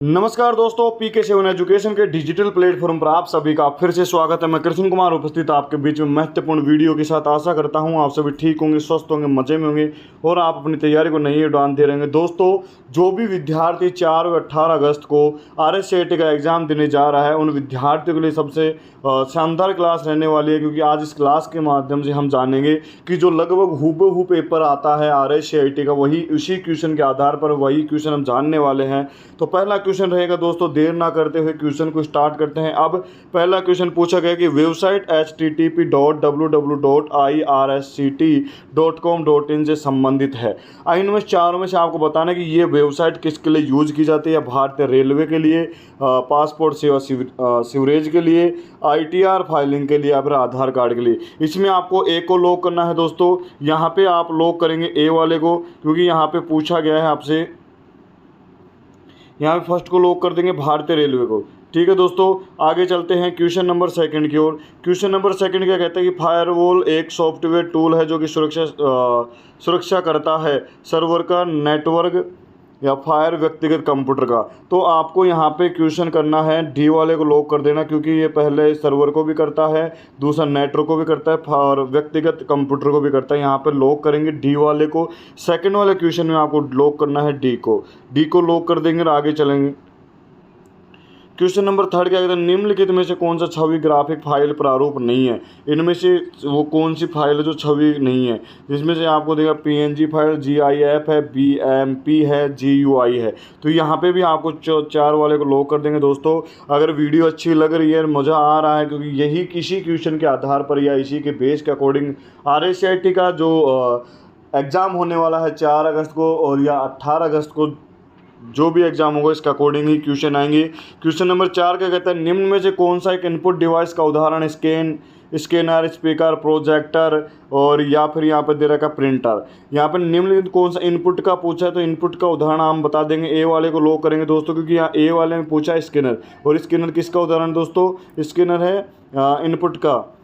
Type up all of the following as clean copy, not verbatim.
नमस्कार दोस्तों, PK7 education के डिजिटल प्लेटफॉर्म पर आप सभी का फिर से स्वागत है। मैं कृष्ण कुमार उपस्थित आपके बीच में महत्वपूर्ण वीडियो के साथ। आशा करता हूं आप सभी ठीक होंगे, स्वस्थ होंगे, मजे में होंगे और आप अपनी तैयारी को नई उड़ान दे रहेंगे। दोस्तों, जो भी विद्यार्थी 4 और 18 अगस्त को RSCET का एग्ज़ाम देने जा रहा है, उन विद्यार्थियों के लिए सबसे शानदार क्लास रहने वाली है, क्योंकि आज इस क्लास के माध्यम से हम जानेंगे कि जो लगभग हूबहू पेपर आता है RSCET का, वही उसी क्वेश्चन के आधार पर वही क्वेश्चन हम जानने वाले हैं। तो पहला क्वेश्चन रहेगा दोस्तों, देर ना करते हुए क्वेश्चन को स्टार्ट करते हैं। अब पहला क्वेश्चन पूछा गया कि वेबसाइट http://www.irsct.com.in से संबंधित है। इनमें चारों में से आपको बताना है कि ये वेबसाइट किसके लिए यूज की जाती है। भारतीय रेलवे के लिए, पासपोर्ट सेवा सीवरेज के लिए, ITR फाइलिंग के लिए या फिर आधार कार्ड के लिए। इसमें आपको ए को लॉक करना है दोस्तों। यहाँ पे आप लॉक करेंगे ए वाले को, क्योंकि यहाँ पे पूछा गया है आपसे। यहाँ पे फर्स्ट को लॉक कर देंगे भारतीय रेलवे को। ठीक है दोस्तों, आगे चलते हैं क्वेश्चन नंबर सेकंड की ओर। क्वेश्चन नंबर सेकंड क्या कहता है कि फायरवॉल एक सॉफ्टवेयर टूल है जो कि सुरक्षा करता है सर्वर का, नेटवर्क या फायर व्यक्तिगत कंप्यूटर का। तो आपको यहाँ पे क्वेश्चन करना है, डी वाले को लॉक कर देना, क्योंकि ये पहले सर्वर को भी करता है, दूसरा नेटवर्क को भी करता है और व्यक्तिगत कंप्यूटर को भी करता है। यहाँ पे लॉक करेंगे डी वाले को। सेकंड वाले क्वेश्चन में आपको लॉक करना है डी को। डी को लॉक कर देंगे और आगे चलेंगे। क्वेश्चन नंबर थर्ड क्या कहते हैं, निम्नलिखित में से कौन सा छवि ग्राफिक फाइल प्रारूप नहीं है। इनमें से वो कौन सी फाइल है जो छवि नहीं है, जिसमें से आपको देगा PNG फाइल, GIF है, BMP है, GUI है। तो यहाँ पे भी आपको चार वाले को लॉक कर देंगे दोस्तों। अगर वीडियो अच्छी लग रही है, मज़ा आ रहा है, क्योंकि यही किसी क्वेश्चन के आधार पर या इसी के बेस के अकॉर्डिंग RSCET का जो एग्ज़ाम होने वाला है 4 अगस्त को और या 18 अगस्त को, जो भी एग्जाम होगा इसके अकॉर्डिंग ही क्वेश्चन आएंगे। क्वेश्चन नंबर 4 क्या कहता है, निम्न में से कौन सा एक इनपुट डिवाइस का उदाहरण स्कैनर, स्पीकर, प्रोजेक्टर और या फिर यहाँ पर दे रखा प्रिंटर। यहाँ पर निम्नलिखित कौन सा इनपुट का पूछा है, तो इनपुट का उदाहरण हम बता देंगे। ए वाले को लॉक करेंगे दोस्तों, क्योंकि यहाँ ए वाले में पूछा है स्कैनर, और स्कैनर किसका उदाहरण दोस्तों, स्कैनर है इनपुट का।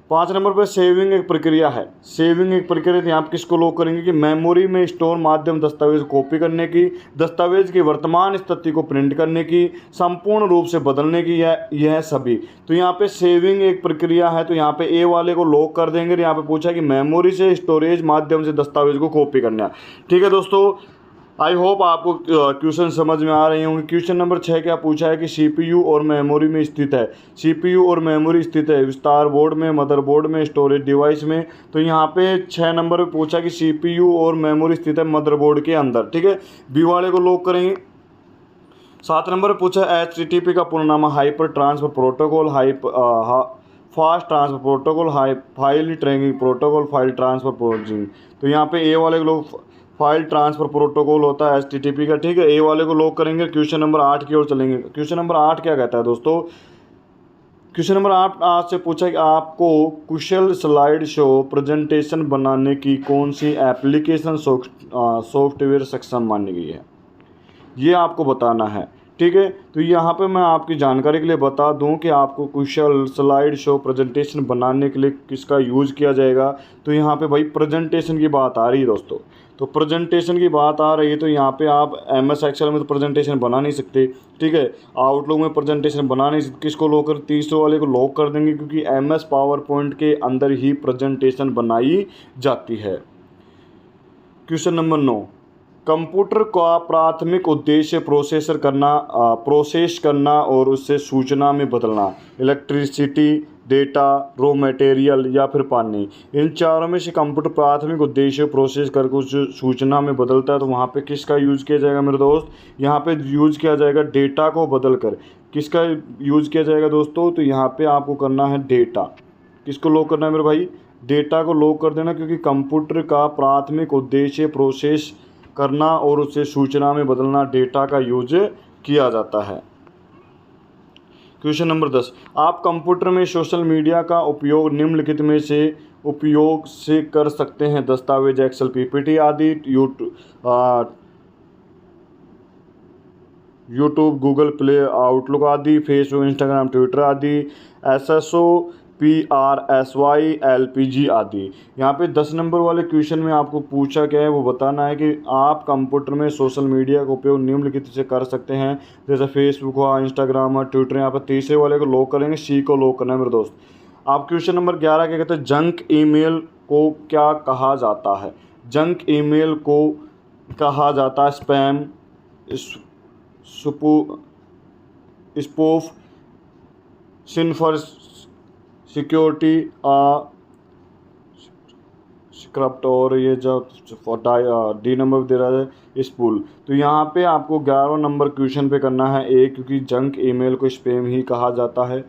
5 नंबर पर सेविंग एक प्रक्रिया है। सेविंग एक प्रक्रिया, यहाँ आप किसको लॉक करेंगे कि मेमोरी में स्टोर माध्यम दस्तावेज कॉपी करने की, दस्तावेज की वर्तमान स्थिति को प्रिंट करने की, संपूर्ण रूप से बदलने की, यह सभी। तो यहाँ पे सेविंग एक प्रक्रिया है, तो यहाँ पे ए वाले को लॉक कर देंगे। यहाँ पे पूछा है कि मेमोरी से स्टोरेज माध्यम से दस्तावेज को कॉपी करना। ठीक है दोस्तों, आई होप आपको क्वेश्चन समझ में आ रहे होंगे। क्वेश्चन नंबर 6 क्या पूछा है कि CPU और मेमोरी में स्थित है। CPU और मेमोरी स्थित है विस्तार बोर्ड में, मदरबोर्ड में, स्टोरेज डिवाइस में। तो यहाँ पे 6 नंबर पे पूछा कि CPU और मेमोरी स्थित है मदरबोर्ड के अंदर। ठीक है, बी वाले को लॉक करेंगे। 7 नंबर पे पूछा HTTP का पूर्ण नाम hyper transfer protocol, fast transfer protocol, file tracking protocol, file transfer processing. तो यहाँ पे ए वाले लोग फाइल ट्रांसफर प्रोटोकॉल होता है HTTP का। ठीक है, ए वाले को लॉक करेंगे। क्वेश्चन नंबर 8 की ओर चलेंगे। क्वेश्चन नंबर 8 क्या कहता है दोस्तों, क्वेश्चन नंबर 8 आज से पूछा कि आपको कुशल स्लाइड शो प्रेजेंटेशन बनाने की कौन सी एप्लीकेशन सॉफ्टवेयर सक्षम मानी गई है, ये आपको बताना है। ठीक है, तो यहाँ पे मैं आपकी जानकारी के लिए बता दूं कि आपको कुशल स्लाइड शो प्रेजेंटेशन बनाने के लिए किसका यूज़ किया जाएगा। तो यहाँ पे भाई प्रेजेंटेशन की बात आ रही है दोस्तों। तो प्रेजेंटेशन की बात आ रही है, तो यहाँ पे आप MS एक्सेल में तो प्रेजेंटेशन बना नहीं सकते। ठीक है, आउटलुक में प्रेजेंटेशन बना नहीं सकते। किसको लॉक कर, तीसरे वाले को लॉक कर देंगे, क्योंकि MS पावर पॉइंट के अंदर ही प्रेजेंटेशन बनाई जाती है। क्वेश्चन नंबर 9, कंप्यूटर का प्राथमिक उद्देश्य प्रोसेस करना और उससे सूचना में बदलना। इलेक्ट्रिसिटी, डेटा, रॉ मटेरियल या फिर पानी। इन चारों में से कंप्यूटर प्राथमिक उद्देश्य प्रोसेस करके उस सूचना में बदलता है। तो वहाँ पे किसका यूज़ किया जाएगा मेरे दोस्त, यहाँ पे यूज़ किया जाएगा डेटा को बदल कर। किसका यूज़ किया जाएगा दोस्तों, तो यहाँ पे आपको करना है डेटा। किसको लॉक करना है मेरे भाई, डेटा को लॉक कर देना, क्योंकि कंप्यूटर का प्राथमिक उद्देश्य प्रोसेस करना और उसे सूचना में बदलना, डेटा का यूज किया जाता है। क्वेश्चन नंबर 10, आप कंप्यूटर में सोशल मीडिया का उपयोग निम्नलिखित में से उपयोग से कर सकते हैं। दस्तावेज, एक्सेल, PPT आदि, यूट्यूब, गूगल प्ले, आउटलुक आदि, फेसबुक, इंस्टाग्राम, ट्विटर आदि, SSO, PRSY LPG आदि। यहाँ पे 10 नंबर वाले क्वेश्चन में आपको पूछा गया है वो बताना है कि आप कंप्यूटर में सोशल मीडिया का उपयोग निम्नलिखित से कर सकते हैं, जैसे फेसबुक हुआ, इंस्टाग्राम और ट्विटर। यहाँ पर तीसरे वाले को लॉक करेंगे, सी को लॉक करना है मेरे दोस्त। आप क्वेश्चन नंबर 11 क्या कहते हैं, जंक ईमेल को क्या कहा जाता है? जंक ईमेल को कहा जाता है स्पैम, स्पूफ, सिनफर सिक्योरिटी स्क्रप्ट, और ये जो डी नंबर दे रहा है स्पूल। तो यहाँ पे आपको 11 नंबर क्वेश्चन पे करना है ए, क्योंकि जंक ईमेल को स्पैम ही कहा जाता है।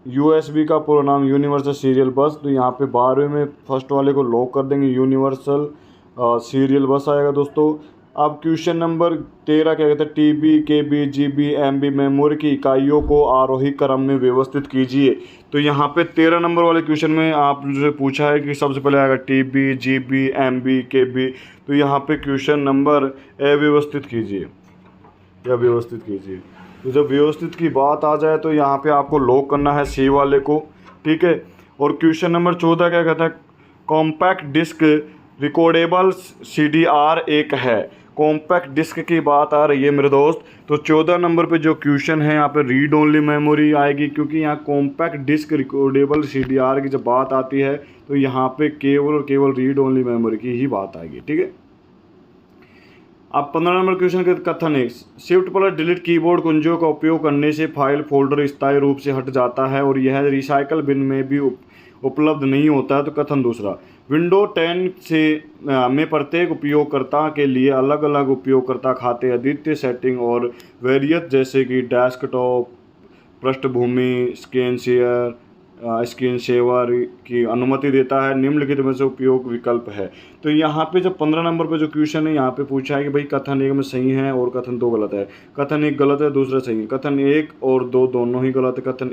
यूएसबी का पूरा नाम यूनिवर्सल सीरियल बस। तो यहाँ पे 12वें में फर्स्ट वाले को लॉक कर देंगे, यूनिवर्सल सीरियल बस आएगा दोस्तों। अब क्वेश्चन नंबर 13 क्या कहते हैं, TB, KB, GB, MB memory की इकाइयों को आरोही क्रम में व्यवस्थित कीजिए। तो यहाँ पे 13 नंबर वाले क्वेश्चन में आपसे पूछा है कि सबसे पहले आएगा TB, GB, MB, KB। तो यहाँ पे क्वेश्चन नंबर अव्यवस्थित कीजिए या व्यवस्थित कीजिए। तो जब व्यवस्थित की बात आ जाए तो यहाँ पे आपको लॉक करना है सी वाले को, ठीक है। और क्वेश्चन नंबर 14 क्या कहता है, कॉम्पैक्ट डिस्क रिकॉर्डेबल CDR एक है। कॉम्पैक्ट डिस्क की बात आ रही है मेरे दोस्त। तो 14 नंबर पे जो क्वेश्चन है यहाँ पे रीड ओनली मेमोरी आएगी, क्योंकि यहाँ कॉम्पैक्ट डिस्क रिकॉर्डेबल CDR की जब बात आती है तो यहाँ पे केवल और केवल रीड ओनली मेमोरी की ही बात आएगी, ठीक है। अब 15 नंबर क्वेश्चन के कथन है, शिफ्ट प्लस डिलीट कीबोर्ड कुंजियों का उपयोग करने से फाइल फोल्डर स्थायी रूप से हट जाता है और यह रिसाइकल बिन में भी उपलब्ध नहीं होता है। तो कथन दूसरा, विंडो 10 से में प्रत्येक उपयोगकर्ता के लिए अलग अलग उपयोगकर्ता खाते अद्वितीय सेटिंग और वैरियत जैसे कि डेस्कटॉप, पृष्ठभूमि, स्क्रीन सेवर की अनुमति देता है। निम्नलिखित में से उपयोग विकल्प है। तो यहाँ पे जो 15 नंबर पे जो क्वेश्चन है यहाँ पे पूछा है कि भाई कथन 1 में सही है और कथन 2 गलत है। कथन 1 गलत है, दूसरा सही है। कथन 1 और 2 दोनों ही गलत है। कथन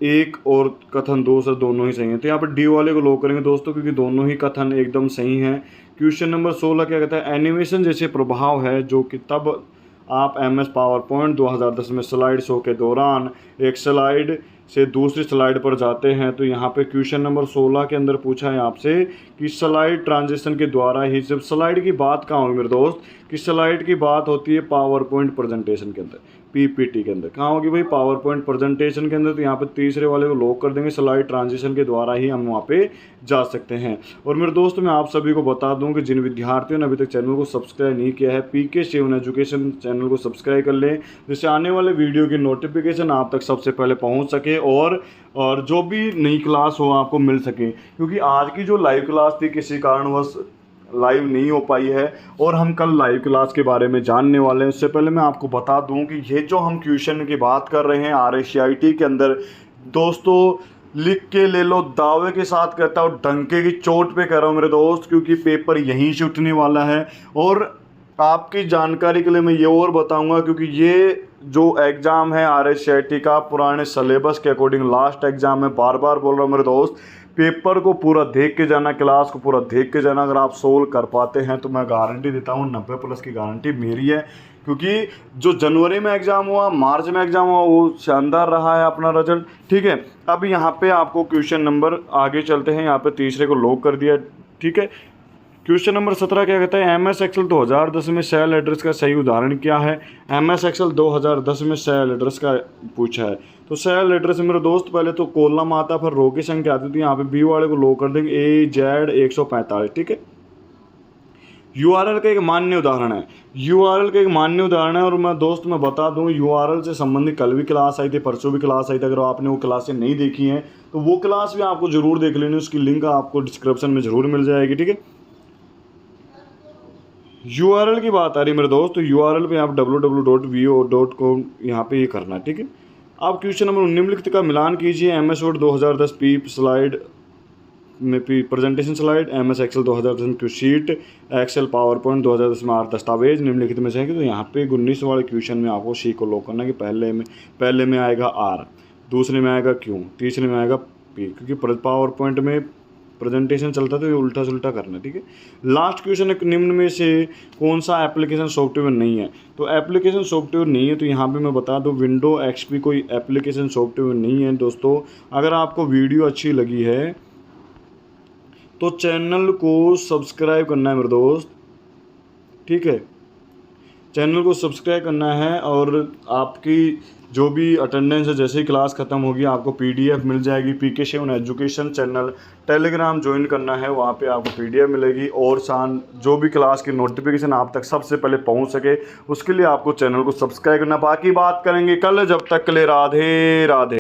1 और कथन 2 से दोनों ही सही हैं। तो यहाँ पर डी वाले को लॉक करेंगे दोस्तों, क्योंकि दोनों ही कथन एकदम सही हैं। क्वेश्चन नंबर 16 क्या कहता है, एनिमेशन जैसे प्रभाव है जो कि तब आप MS पावरपॉइंट 2010 में स्लाइड शो के दौरान एक स्लाइड से दूसरी स्लाइड पर जाते हैं। तो यहाँ पे क्वेश्चन नंबर 16 के अंदर पूछा है आपसे कि स्लाइड ट्रांजिशन के द्वारा ही, जब स्लाइड की बात कहाँ होगी मेरे दोस्त, कि स्लाइड की बात होती है पावर पॉइंट प्रेजेंटेशन के अंदर, PPT के अंदर। कहाँ होगी भाई, पावर पॉइंट प्रेजेंटेशन के अंदर। तो यहाँ पे तीसरे वाले को लॉक कर देंगे, स्लाइड ट्रांजिशन के द्वारा ही हम वहाँ पे जा सकते हैं। और मेरे दोस्त मैं आप सभी को बता दूं कि जिन विद्यार्थियों ने अभी तक चैनल को सब्सक्राइब नहीं किया है, PK शिवन एजुकेशन चैनल को सब्सक्राइब कर लें, जिससे आने वाले वीडियो की नोटिफिकेशन आप तक सबसे पहले पहुँच सके और जो भी नई क्लास हो आपको मिल सके। क्योंकि आज की जो लाइव क्लास थी किसी कारणवश लाइव नहीं हो पाई है और हम कल लाइव क्लास के बारे में जानने वाले हैं। उससे पहले मैं आपको बता दूं कि ये जो हम क्वेश्चन की बात कर रहे हैं RSCIT के अंदर, दोस्तों लिख के ले लो, दावे के साथ कहता हूँ, डंके की चोट पे कह रहा हूँ मेरे दोस्त, क्योंकि पेपर यहीं से उठने वाला है। और आपकी जानकारी के लिए मैं ये और बताऊंगा, क्योंकि ये जो एग्ज़ाम है RSCIT का पुराने सिलेबस के अकॉर्डिंग लास्ट एग्ज़ाम है। बार बार बोल रहा हूँ मेरे दोस्त, पेपर को पूरा देख के जाना, क्लास को पूरा देख के जाना। अगर आप सोल्व कर पाते हैं तो मैं गारंटी देता हूँ 90+ की गारंटी मेरी है। क्योंकि जो जनवरी में एग्ज़ाम हुआ, मार्च में एग्ज़ाम हुआ, वो शानदार रहा है अपना रिजल्ट, ठीक है। अब यहाँ पे आपको क्वेश्चन नंबर आगे चलते हैं, यहाँ पे तीसरे को लॉक कर दिया, ठीक है। क्वेश्चन नंबर 17 क्या कहता है, MS Excel 2010 में सेल एड्रेस का सही उदाहरण क्या है। MS Excel 2010 में सेल एड्रेस का पूछा है। तो सेल एड्रेस मेरे दोस्त पहले तो कॉलम आता, फिर रो की संख्या आती थी। यहाँ पे बी वाले को लॉक कर देंगे, AZ 145, ठीक है। URL का एक मान्य उदाहरण है। URL का एक मान्य उदाहरण है। और मैं दोस्त मैं बता दूं, URL से संबंधित कल भी क्लास आई थी, परसों भी क्लास आई थी। अगर आपने वो क्लासें नहीं देखी हैं तो वो क्लास भी आपको ज़रूर देख लेनी, उसकी लिंक आपको डिस्क्रिप्शन में ज़रूर मिल जाएगी, ठीक है। URL की बात आ रही है मेरे दोस्त, तो URL पे आप www.vo.com यहाँ पे ये करना है, ठीक है। आप क्वेश्चन नंबर निम्नलिखित का मिलान कीजिए। MS Word 2010 P स्लाइड में प्रेजेंटेशन स्लाइड, MS Excel 2010 की शीट, एक्सेल पावरपॉइंट 2010 में 8 दस्तावेज निम्नलिखित में से। तो यहाँ पे 19 वाले क्वेश्चन में आपको सी को लॉक करना है कि पहले में आएगा R, दूसरे में आएगा Q, तीसरे में आएगा P। क्योंकि पावरपॉइंट में प्रेजेंटेशन चलता है तो ये उल्टा सुल्टा करना, ठीक है। लास्ट क्वेश्चन है, निम्न में से कौन सा एप्लीकेशन सॉफ्टवेयर नहीं है। तो एप्लीकेशन सॉफ्टवेयर नहीं है तो यहाँ पे मैं बता दूँ विंडो एक्सपी कोई एप्लीकेशन सॉफ्टवेयर नहीं है दोस्तों। अगर आपको वीडियो अच्छी लगी है तो चैनल को सब्सक्राइब करना है मेरे दोस्त, ठीक है। चैनल को सब्सक्राइब करना है और आपकी जो भी अटेंडेंस है, जैसे ही क्लास ख़त्म होगी आपको पीडीएफ मिल जाएगी। PK7 education channel Telegram join करना है, वहाँ पे आपको पीडीएफ मिलेगी और जो भी क्लास की नोटिफिकेशन आप तक सबसे पहले पहुँच सके उसके लिए आपको चैनल को सब्सक्राइब करना। बाकी बात करेंगे कल, जब तक के लिए राधे राधे।